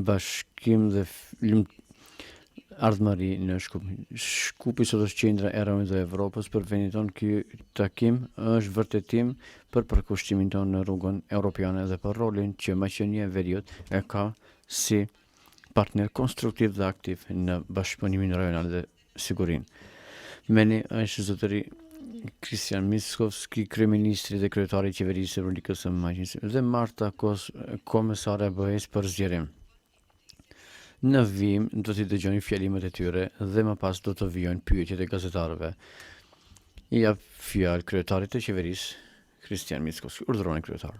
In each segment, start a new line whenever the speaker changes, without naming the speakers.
bashkim dhe ardhmëri në Shkup. Shkupi sot është qendra e rëndë e Evropës. Për vendin tonë ky takim është vërtetim për përkushtimin tonë në rrugën europiane dhe për rolin që Maqedonia e Veriut e ka si partner konstruktiv dhe aktiv në bashkëpunimin rajonal dhe sigurinë. Me ne është zotëri Kristian Miskovski, kryeministri dhe kryetari i qeverisë së Republikës së Maqedonisë, dhe Marta Kos, komesare e BE-s për zgjerim. Në vijim do t'i dëgjoni fjalimet e tyre dhe më pas do të vijojnë pyetjet e gazetarëve. I jap fjalë kryetarit të qeverisë, Kristian Miskovski. Urdhëroni kryetar.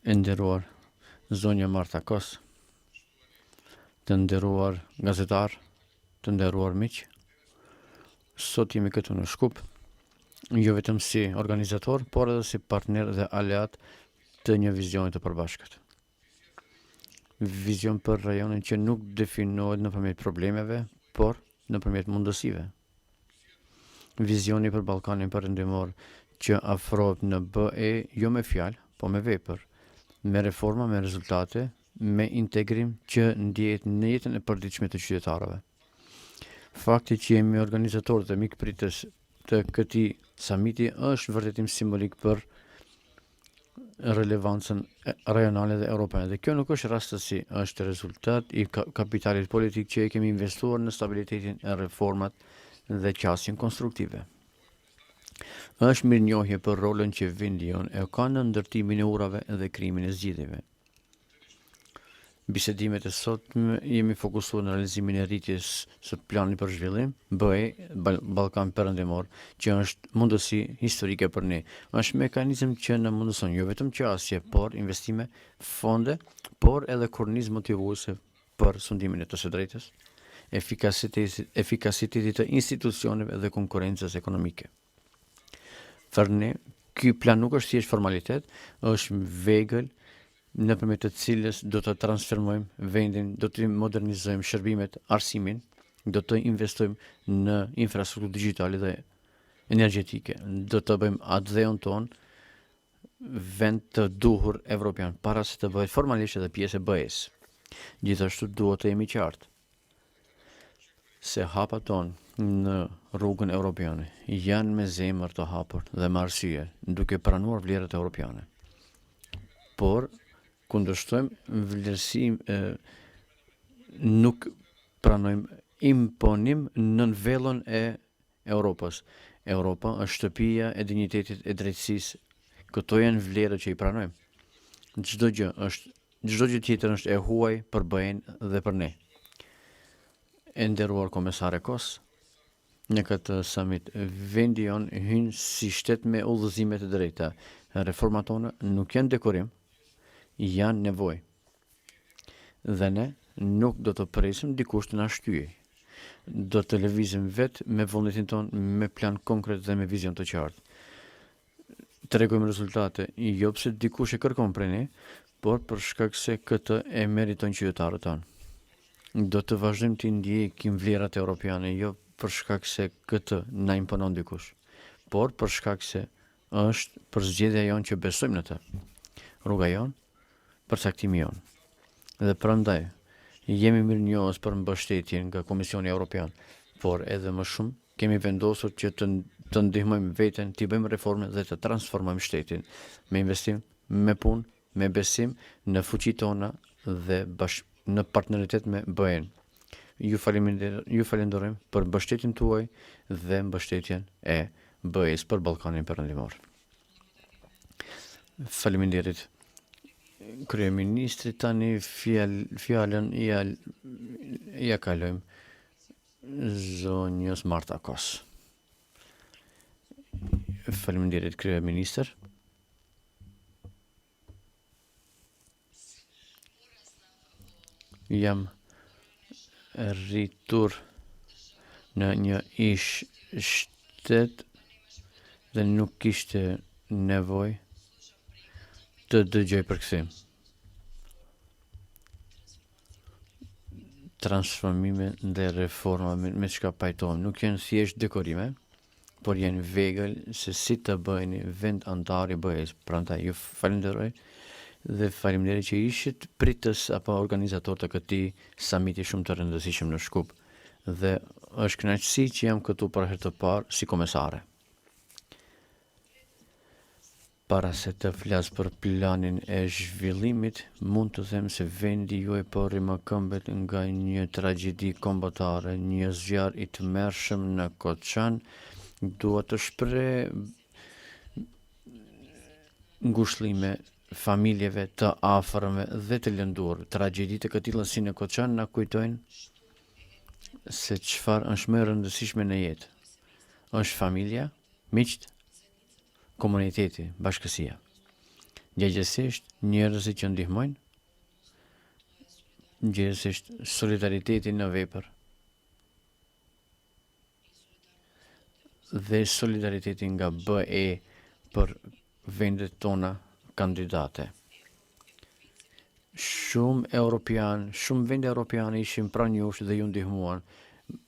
E nderuar zonja Marta Kos, të nderuar gazetar, të nderuar miq, sot jemi këtu në Shkup, jo vetëm si organizator, por edhe si partner dhe aleat të një vizioni të përbashkët. Vizion për rajonin që nuk definohet nëpërmjet problemeve, por nëpërmjet mundësive. Vizioni për Ballkanin Perëndimor që afrohet në BE jo me fjalë, po me vepër, me reforma, me rezultate, me integrim që ndjehet në jetën e përditshme të qytetarëve. Fakti që jemi organizatorë dhe mikpritës të këtij samiti është vërtetim simbolik për relevancën rajonale dhe europane. Dhe kjo nuk është rastësi, është rezultat i kapitalit politik që e kemi investuar në stabilitetin e reformat dhe qasjen konstruktive. Është mirënjohje për rolin që vendi jon e ka në ndërtimin e urave dhe krijimin e zgjidhjeve. Bisedimet e sotme jemi fokusuar në realizimin e rritjes së planit për zhvillim, BE Ballkan Perëndimor, që është mundësi historike për ne. Është mekanizëm që na mundëson jo vetëm qasje, por investime, fonde, por edhe kornizë motivuese për sundimin e të së drejtës, efikasitetit të institucioneve dhe konkurrencës ekonomike. Për ne, ky plan nuk është thjesht formalitet, është vegël nëpërmjet të cilës do të transformojmë vendin, do të modernizojmë shërbimet, arsimin, do të investojmë në infrastrukturë digjitale dhe energjetike, do të bëjmë atë ton vend të duhur evropian para se të bëhet formalisht edhe pjesë e BE-s. Gjithashtu duhet të jemi qartë se hapat tonë në rrugën europiane janë me zemër të hapur dhe me arsye, duke pranuar vlerat europiane. Por kundërshtojmë vlerësim, nuk pranojmë imponim në vellën e Europës. Europa është shtëpia e dinjitetit e drejtësisë. Këto janë vlerat që i pranojmë. Çdo gjë tjetër është e huaj për BE-n dhe për ne. E nderuar komesare Kos, në këtë summit vendi jon hyn si shtet me udhëzime të drejta. Reformat tona nuk janë dekorim, janë nevojë. Dhe ne nuk do të presim dikush të na shtyjë. Do të lëvizim vetë me vullnetin ton, me plan konkret dhe me vizion të qartë. Tregojmë rezultate, jo pse dikush e kërkon prej ne, por për shkak se këtë e meritojnë qytetarët tanë. Do të vazhdojmë të ndjekim vlerat europiane, jo për shkak se këtë na imponon dikush, por për shkak se është për zgjedhja jonë që besojmë në të. Rruga jonë, përcaktimi jonë. Dhe prandaj jemi mirënjohës për mbështetjen nga Komisioni Evropian, por edhe më shumë kemi vendosur që të ndihmojmë veten, të bëjmë reforme dhe të transformojmë shtetin me investim, me punë, me besim në fuqitë tona dhe në partneritet me BE-n. Ju falenderojmë për mbështetjen tuaj dhe mbështetjen e BE-s për Ballkanin Perëndimor. Faleminderit. Kryeministri, tani fjalën ja kalojmë zonjës Marta Kos. Faleminderit kryeministër. Jam rritur në një shtet dhe nuk kishte nevojë të dëgjoj për kthim. Transformime dhe reforma me çka pajtohem nuk janë thjesht dekorime, por janë vegël se si të bëheni vend antar i BE-s. Prandaj ju falenderoj dhe faleminderit që ishit pritës apo organizator të këtij summiti shumë të rëndësishëm në Shkup. Dhe është kënaqësi që jam këtu për herë të parë si komesare. Para se të flas për planin e zhvillimit, mund të them se vendi juaj po rrimëkëmbet nga një tragjedi kombëtare, një zjarr i tmerrshëm në Koçan. Dua të shpreh ngushëllime familjeve të afërme dhe të lënduar. Tragjeditë të këtilla si në Koçan na kujtojnë se çfarë është më e rëndësishme në jetë. Është familja, miqt, komuniteti, bashkësia. Gjëgjësisht njerëzit që ndihmojnë, gjëgjësisht solidariteti në vepër dhe solidariteti nga BE për vendet tona kandidate. Shumë vende europiane ishin pranë jush dhe ju ndihmuan.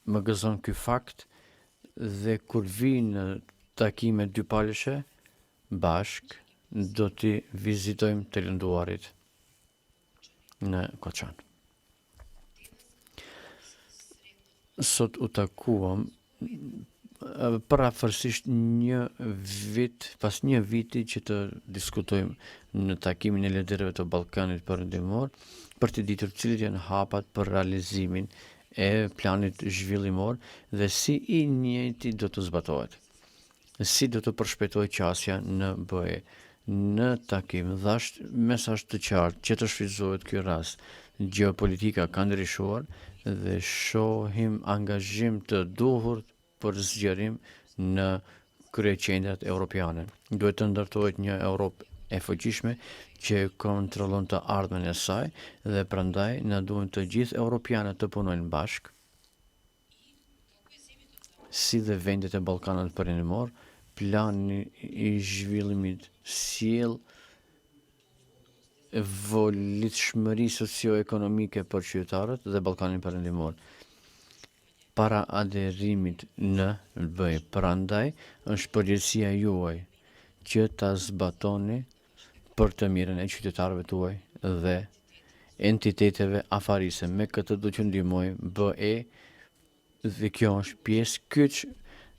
Më gëzon ky fakt dhe kur vi në takime dypalëshe, bashk do t'i vizitojmë të lënduarit në Koçan. Sot u takuam parafërsisht pas një viti që të diskutojmë në takimin e liderëve të Ballkanit Perëndimor për të ditur cilit janë hapat për realizimin e planit zhvillimor dhe si i njëjti do të zbatohet. Si do të përshpejtojë qasja në BE. Në takim dhash mesazh të qartë që të shfrytëzohet ky rast. Gjeopolitika ka ndryshuar dhe shohim angazhim të duhur për zgjerim në kryeqendrat europiane. Duhet të ndërtohet një Europë e fuqishme që kontrollon të ardhmen e saj dhe prandaj na duhen të gjithë europianët të punojnë bashkë, si dhe vendet e Ballkanit Perëndimor. Plani i zhvillimit sjell volitshmëri socio-ekonomike për qytetarët dhe Ballkanin Perëndimor. Para aderimit në BE, prandaj është përgjegjësia juaj që ta zbatoni për të mirën e qytetarëve tuaj dhe entiteteve afarise. Me këtë do të ndihmoj BE dhe kjo është pjesë kyç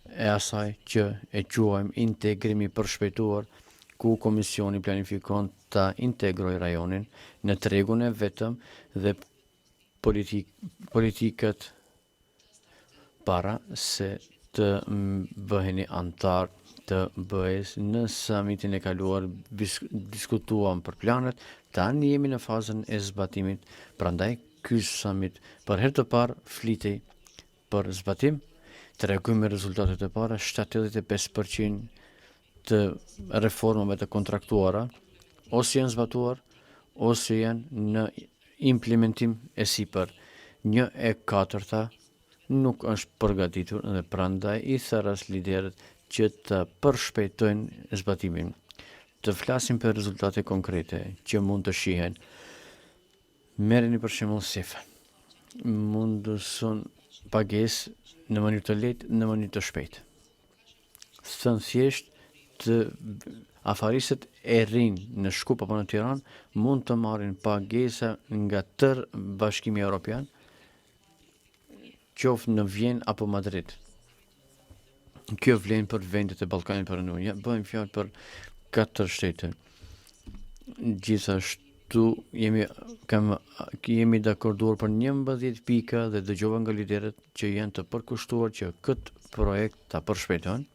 e asaj që e quajmë integrimi përshpejtuar, ku Komisioni planifikon ta integrojë rajonin në tregun e vetëm dhe politikat para se të bëheni antar të BE-s. Në summitin e kaluar diskutuam për planet, tani jemi në fazën e zbatimit, prandaj ky summit për herë të parë flitej për zbatim. Tregojmë rezultatet e para, 75% të reformave të kontraktuara ose janë zbatuar ose janë në implementim e sipër. 1/4 nuk është përgatitur dhe prandaj i therras liderët që të përshpejtojnë zbatimin. Të flasim për rezultate konkrete që mund të shihen. Merreni për shembull SIF. Mundëson pagesë në mënyrë të lehtë, në mënyrë të shpejtë. Thjesht të afarisët e rinj në Shkup apo në Tiranë mund të marrin pagesa nga tërë Bashkimi Evropian, qoftë në Vjenë apo Madrid. Kjo vlen për vendet e Ballkanit Perëndimor. Ja, bëjmë fjalë për 4 shtete. Gjithashtu jemi dakorduar për 11 pika dhe dëgjova nga liderët që janë të përkushtuar që këtë projekt ta përshpejtojnë.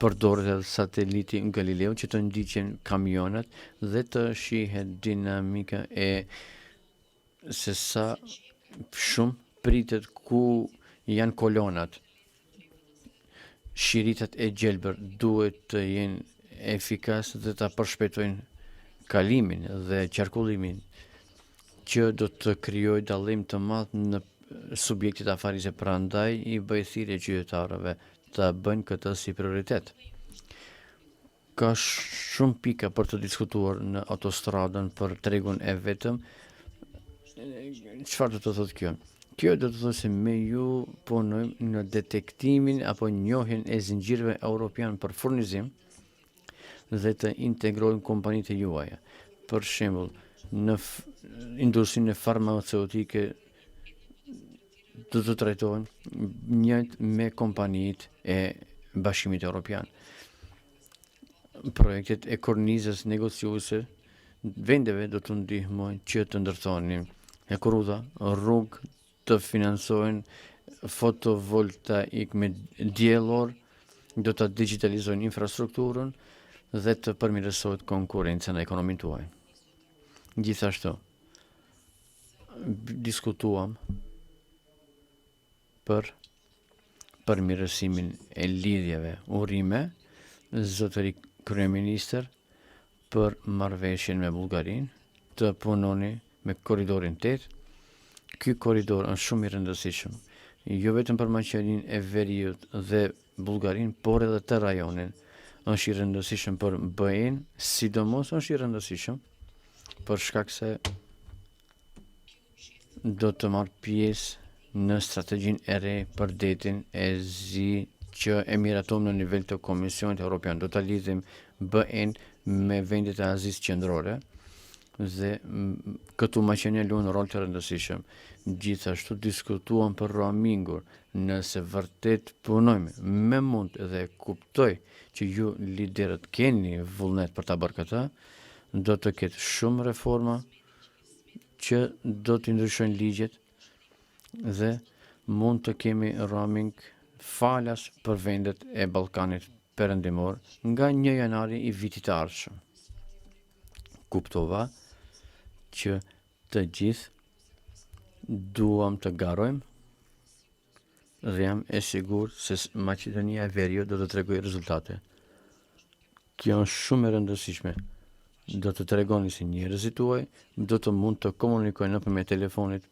Përdoret edhe sateliti Galileo që të ndiqen kamionat dhe të shihet dinamika e se sa shumë pritet ku janë kolonat. Shiritat e gjelbër duhet të jenë efikas dhe ta përshpejtojnë kalimin dhe qarkullimin që do të krijojë dallim të madh në subjektet afarise, prandaj i bëj thirrje qytetarëve ta bëjnë këtë si prioritet. Ka shumë pika për të diskutuar në autostradën për tregun e vetëm. Çfarë do të thotë kjo? Kjo do të thotë se me ju punojmë në detektimin apo njohjen e zinxhirëve europian për furnizim dhe të integrojmë kompanitë e juaja. Për shembull, në industrinë farmaceutike do të trajtojnë njëjtë me kompanitë e Bashkimit Evropian. Projektet e kornizës negociuese vendeve do të ndihmojnë që të ndërtonin e kurudha rrugë të financojnë fotovoltaik me diellor, do të digitalizojnë infrastrukturën dhe të përmirësohet konkurenca në ekonominë tuaj. Gjithashtu, diskutuam për përmirësimin e lidhjeve urime, zotëri kryeministër për marrëveshjen me Bullgarinë, të punoni me korridorin 8. Ky korridor është shumë i rëndësishëm, jo vetëm për Maqedoninë e Veriut dhe Bullgarinë, por edhe të rajonin. Është i rëndësishëm për BE-n, sidomos është i rëndësishëm për shkak se do të marrë pjesë në strategjinë e re për detin e zi që e miratojmë në nivel të Komisionit Evropian. Do të lidhim BE-n me vendet e Azisë Qendrore dhe këtu Maqedonia luan rol të rëndësishëm. Gjithashtu diskutuam për roamingur. Nëse vërtet punojmë me mund dhe kuptoj që ju liderët keni vullnet për ta bërë këtë, do të ketë shumë reforma që do të ndryshojnë ligjet dhe mund të kemi roaming falas për vendet e Ballkanit Perëndimor nga 1 janari i vitit të ardhshëm. Kuptova që të gjithë duam të garojmë dhe jam e sigurt se Maqedonia e Veriut do të tregojë rezultate. Kjo është shumë e rëndësishme. Do të tregoni se njerëzit tuaj do të mund të komunikojnë nëpërmjet telefonit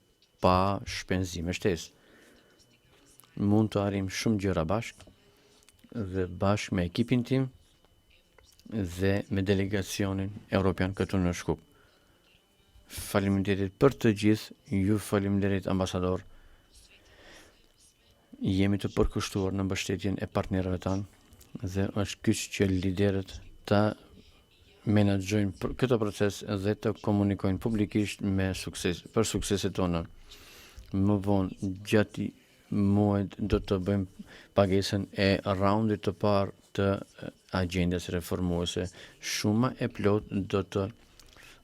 pa shpenzime shtesë. Mund të arrijmë shumë gjëra bashkë dhe bashkë me ekipin tim dhe me delegacionin Evropian këtu në Shkup. Faleminderit për të gjithë, ju faleminderit ambasador. Jemi të përkushtuar në mbështetjen e partnerëve tanë dhe është kyç që liderët ta menaxhojnë këtë proces dhe të komunikojnë publikisht me sukses për sukseset tona. Më vonë gjatë muajit do të bëjmë pagesën e raundit të parë të agjendës reformuese. Shuma e plot do të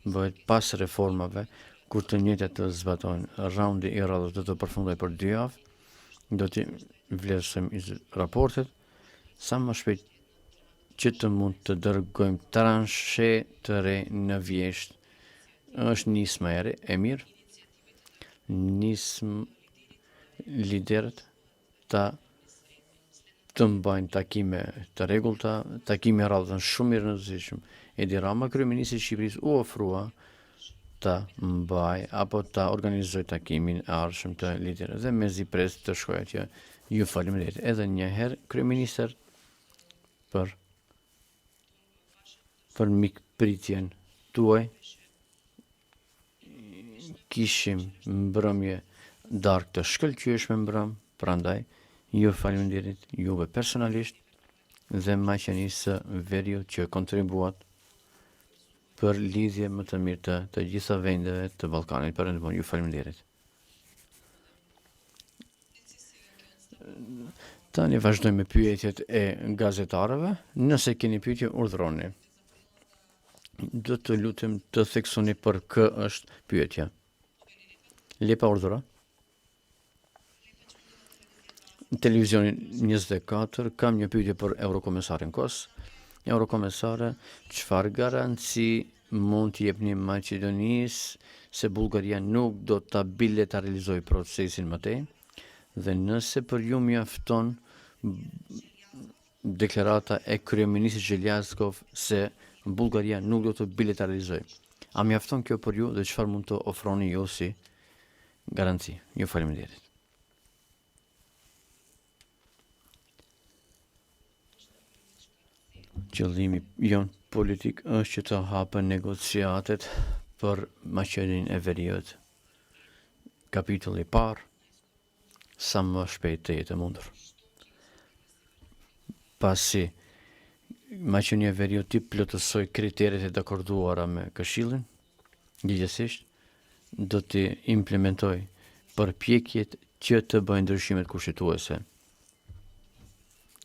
bëhet pas reformave, kur të njëjtat të zbatojnë. Raundi i radhës do të përfundojë për 2 javë. Do të vlerësojmë raportet sa më shpejt që të mund të dërgojmë transhe të re në vjesht. Është nisma e re, e mirë. Nismë liderët të mbajnë takime të rregullta, takime radhën shumë i rëndësishëm. Edi Rama, kryeministri i Shqipërisë, u ofrua ta mbaj apo ta organizoj takimin e ardhshëm të liderëve dhe mezi pres të shkoj atje. Ju faleminderit edhe një herë kryeministër për mikpritjen tuaj. Kishim mbrëmje darkë të shkëlqyeshme mbrëm, prandaj ju faleminderit juve personalisht dhe Maqedonisë së Veriut që kontribuat për lidhje më të mirë të gjitha vendeve të Ballkanit Perëndimor. Ju faleminderit. Tani vazhdojmë me pyetjet e gazetarëve. Nëse keni pyetje, urdhroni. Do të lutem të theksoni për kë është pyetja. Lepa urdhëra. Televizioni 24, kam një pyetje për Eurokomisarin Kos. Eurokomesare, çfarë garanci mund të jepni Maqedonisë se Bullgaria nuk do ta bilateralizojë procesin më tej? Dhe nëse për ju mjafton deklarata e kryeministit Zheljaskov se Bullgaria nuk do të bilateralizojë, a mjafton kjo për ju dhe çfarë mund të ofroni ju si garanci? Ju faleminderit. Qëllimi jon politik është që të hapen negociatet për Maqedoninë e Veriut. Kapitulli i parë sa më shpejt të jetë mundur. Pasi Maqedonia e Veriut të plotësoj kriteret e dakorduara me Këshillin, gjithsesi do të implementoj përpjekjet që të bëjnë ndryshimet kushtetuese.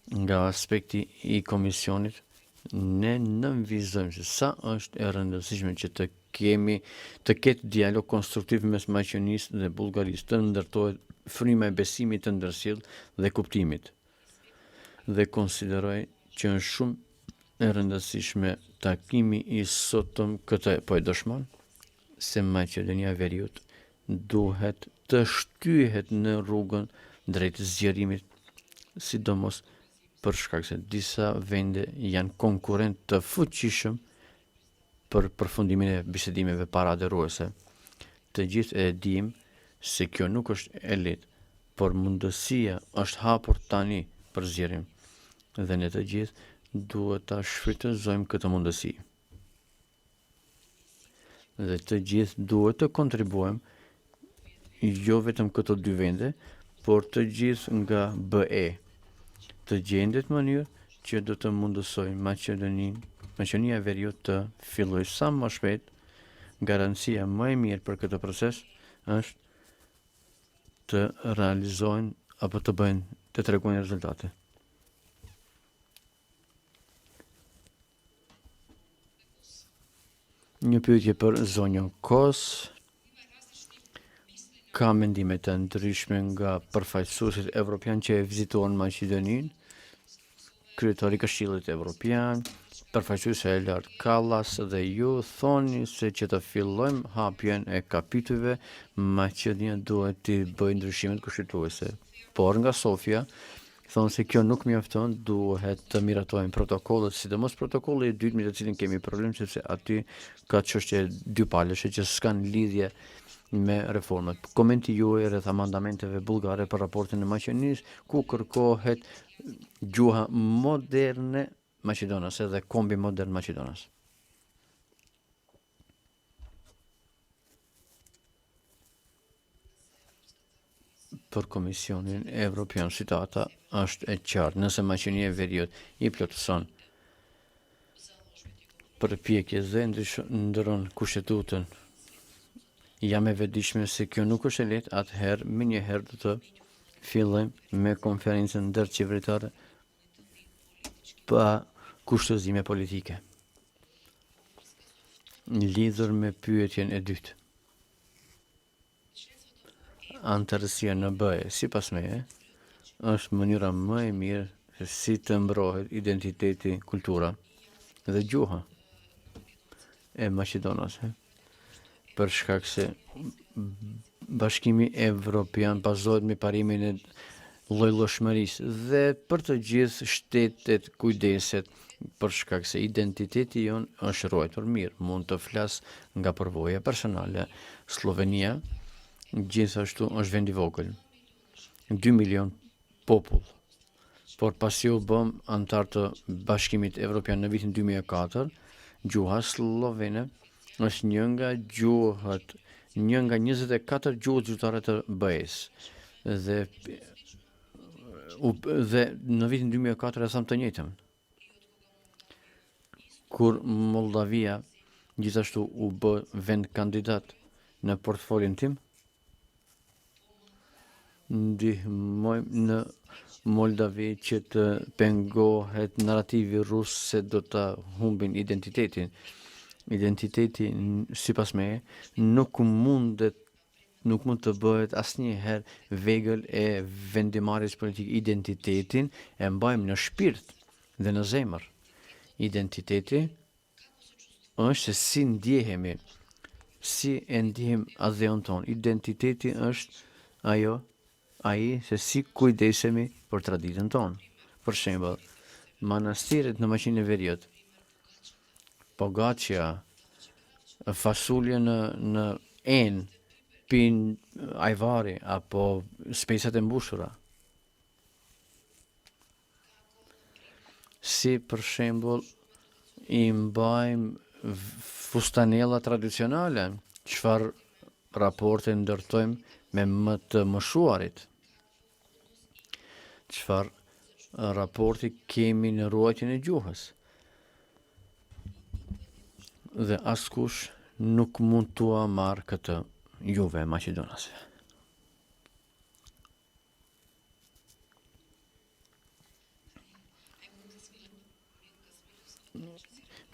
Nga aspekti i Komisionit, ne nënvizojmë se sa është e rëndësishme që të ketë dialog konstruktiv mes Maqedonisë dhe Bullgarisë, të ndërtohet fryma e besimit të ndërsjellë dhe kuptimit. Dhe konsideroj që është shumë e rëndësishme takimi i sotëm këtë po e dëshmon se Maqedonia e Veriut duhet të shtyhet në rrugën drejt zgjerimit, sidomos për shkak se disa vende janë konkurrent të fuqishëm për përfundimin e bisedimeve paraderuese. Të gjithë e dim se kjo nuk është e lehtë, por mundësia është hapur tani për zgjerim dhe ne të gjithë duhet ta shfrytëzojmë këtë mundësi. Dhe të gjithë duhet të kontribuojmë jo vetëm këto dy vende, por të gjithë nga BE, të gjendet mënyrë që do të mundësoj Maqedonia e Veriut të fillojë sa më shpejt. Garancia më e mirë për këtë proces është të realizojnë apo të tregojnë rezultate. Një pyetje për zonjën Kos. Ka mendime të ndryshme nga përfaqësuesit evropian që e vizituan Maqedoninë, kryetari i Këshillit Evropian, përfaqësuesi e lartë Kallas dhe ju thoni se që të fillojmë hapjen e kapitujve, Maqedonia duhet të bëjë ndryshimet kushtetuese. Por nga Sofia thonë se kjo nuk mjafton, duhet të miratojnë protokollet, sidomos protokolli i dytë me të cilin kemi problem, sepse aty ka çështje dypalëshe që s'kan lidhje me reformat. Komenti juaj rreth amandamenteve bullgare për raportin e Maqedonisë, ku kërkohet gjuha moderne maqedonase dhe kombi modern maqedonas. Për Komisionin Evropian situata është e qartë. Nëse Maqedonia e Veriut i plotëson përpjekjes dhe ndron kushtetutën, jam e vetëdijshme se kjo nuk është e lehtë, atëherë më njëherë do të fillojmë me konferencën ndërqeveritare pa kushtozime politike. Lidhur me pyetjen e dytë. Antarësia në BE, sipas meje, është mënyra më e mirë se si të mbrohet identiteti, kultura dhe gjuha e Maqedonasë. Për shkak se Bashkimi Evropian bazohet me parimin e llojshmërisë dhe për të gjithë shtetet kujdeset për shkak se identiteti jon është ruajtur mirë. Mund të flas nga përvoja personale. Slovenia gjithashtu është vend i vogël, 2 milion popull, por pasi u bëm antar të Bashkimit Evropian në vitin 2004, gjuha slovene është një nga 24 gjuhët zyrtare të BE-s dhe në vitin 2004 e tham të njëjtën. Kur Moldavia gjithashtu u bë vend kandidat në portfolin tim, ndihmojmë në Moldavi që të pengohet narrativi rus se do të humbin identitetin. Identiteti, sipas meje, nuk mund të bëhet asnjëherë vegël e vendimarrjes politike. Identitetin e mbajmë në shpirt dhe në zemër. Identiteti është se si ndjehemi, si e ndjehim adheon ton. Identiteti është ai se si kujdesemi për traditën tonë. Për shembull, manastiret në Maqedoninë e Veriut, pogaçja, fasulje në enë, pin ajvari apo spesat e mbushura. Si për shembull i mbajmë fustanella tradicionale, çfarë raporte ndërtojmë me më të moshuarit. çfarë raporti kemi në ruajtjen e gjuhës. Dhe askush nuk mund t'ua marrë këtë juve Maqedonasve.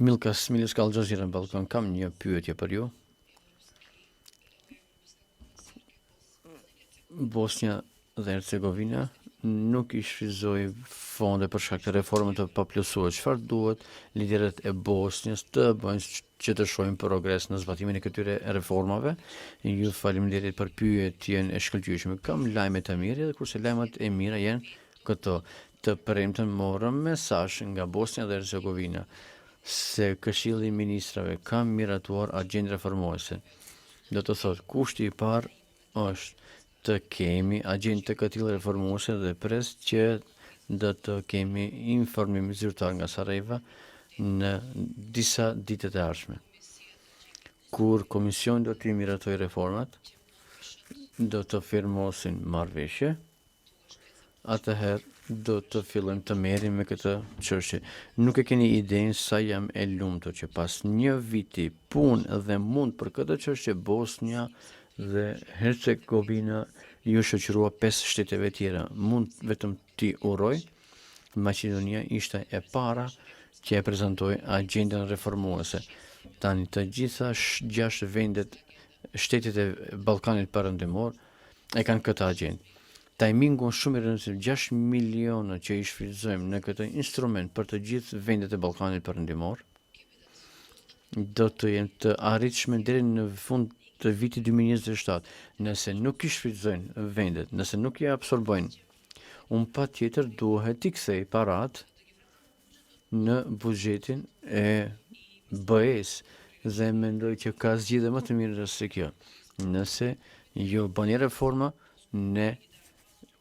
Milkas Milis ka Al Jazeera në Ballkan, kam një pyetje për ju. Bosnia dhe Hercegovina nuk I shfrytëzoi fonde për shkak të reformave të paplotësuara. Çfarë duhet liderët e Bosnjës të bëjnë që të shohim progres në zbatimin e këtyre reformave? Ju faleminderit për pyetjen e shkëlqyeshme. Kam lajme të mira dhe kurse lajmet e mira janë këto. Të premten morëm mesazh nga Bosnia dhe Hercegovina se Këshilli I Ministrave ka miratuar agjendën reformuese. Do të thotë, kushti I parë është të kemi agjendë të këtij reformuese dhe pres që do të kemi informim zyrtar nga Sarajeva në disa ditë të ardhshme. Kur komisioni do të miratojë reformat, do të firmosin marrëveshje, atëherë do të fillojmë të merrim me këtë çështje. Nuk e keni idenë sa jam e lumtur që pas një viti punë dhe mund për këtë çështje Bosnia dhe Hercegovina ju shoqërua 5 shteteve tjera. Mund vetëm t'i uroj. Maqedonia ishte e para që e prezantoi agjendën reformuese. Tani të gjitha 6 vendet, shtetet e Ballkanit Perëndimor e kanë këtë agjendë. Timingu është shumë I rëndësishëm, 6 miliona që I shfrytëzojmë në këtë instrument për të gjithë vendet e Ballkanit Perëndimor do të jenë të arritshme deri në fund të vitit 2027. Nëse nuk I shfrytëzojnë vendet, nëse nuk I absorbojnë, patjetër duhet t'i kthej parat në buxhetin e BE-s dhe mendoj që ka zgjidhje më të mirë se kjo. Nëse ju bëni reforma, ne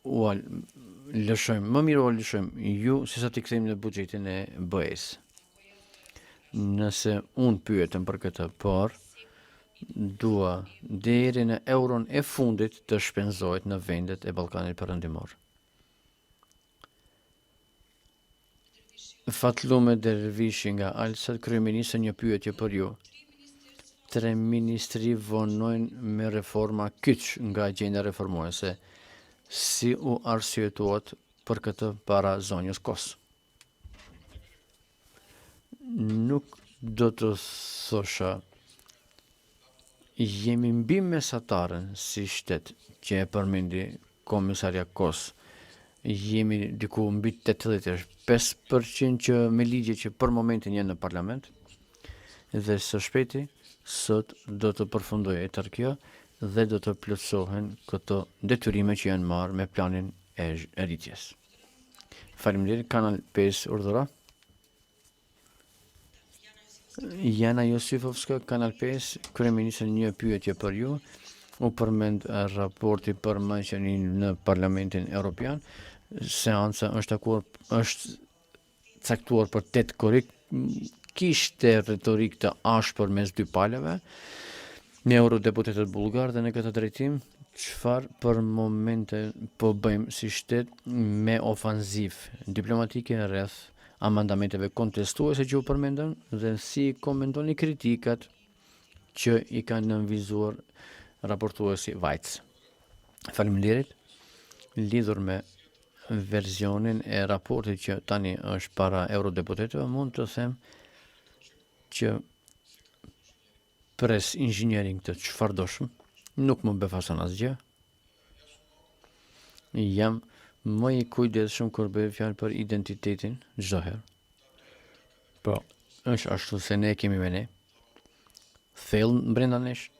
u lëshojmë, më mirë u lëshojmë ju se sa t'i kthejmë në buxhetin e BE-s. Nëse unë pyetëm për këtë, por dua deri në euron e fundit të shpenzohet në vendet e Ballkanit Perëndimor. Fatlume Dervishi nga Alsat, kryeministër, një pyetje për ju. 3 ministri vonojnë me reforma kyç nga agjenda reformuese. Si u arsyetuat për këtë para zonjës Kos? Nuk do të thosha jemi mbi mesatarën si shtet që e përmendi komisarja Kos. Jemi diku mbi 85% që me ligje që për momentin janë në parlament dhe së shpejti sot do të përfundojë tërë kjo dhe do të plotësohen këto detyrime që janë marrë me planin e rritjes. Faleminderit. Kanal 5 urdhëra. Jana Josifovska, Kanal 5, kryeministër, një pyetje për ju. U përmend raporti për Maqedoninë në Parlamentin Evropian. Seanca është caktuar për 8 korrik. Kishte retorik të ashpër mes dy palëve me eurodeputetët bullgar dhe në këtë drejtim, çfarë për momente po bëjmë si shtet me ofanziv diplomatike rreth amandamenteve kontestuese që u përmendën dhe si komentoni kritikat që I kanë nënvizuar raportuesi Vajc. Faleminderit. Lidhur me versionin e raportit që tani është para eurodeputetëve, mund të them që pres inxhiniering të çfarëdoshëm nuk më befason asgjë. Jam më I kujdesshëm kur bëj fjalë për identitetin çdo herë. Po, është ashtu se ne kemi me ne thellë brenda nesh,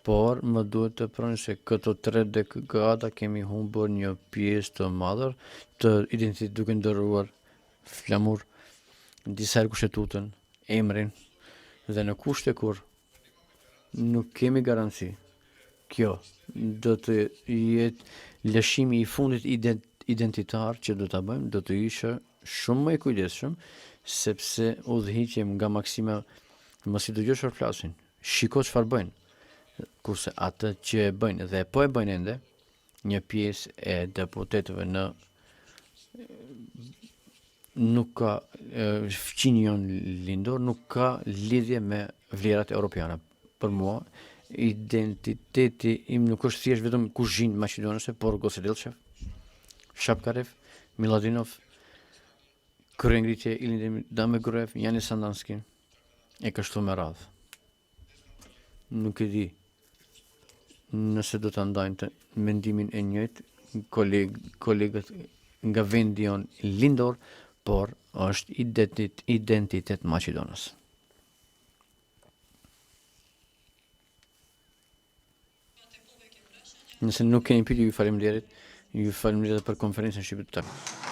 por më duhet të pranoj se këto 3 dekada kemi humbur një pjesë të madhe të identitetit duke ndërruar flamur disa kushtetutin, emrin dhe në kushte kur nuk kemi garanci. Kjo do të jetë lëshimi I fundit identitar që do ta bëjmë, do të isha shumë më I kujdesshëm sepse udhëhiqem nga maksima mos I dëgjosh çfarë flasin. Shiko çfarë bëjnë. Kurse atë që e bëjnë dhe po e bëjnë ende, një pjesë e deputetëve në nuk ka fqinjon lindor, nuk ka lidhje me vlerat europiane. Për mua, identiteti im nuk është thjesht vetëm kuzhinë maqedonase, por Gosedilçev, Shapkarev, Miladinov, kryengritje Ilin Damegruev, Janis Sandanski, e kështu me radhë. Nuk e di nëse do të ndajnë të mendimin e njëjtë kolegët nga vendi jon lindor, por është identitet Maqedonës. Nëse nuk keni pyetje, ju faleminderit për konferencën shqiptare.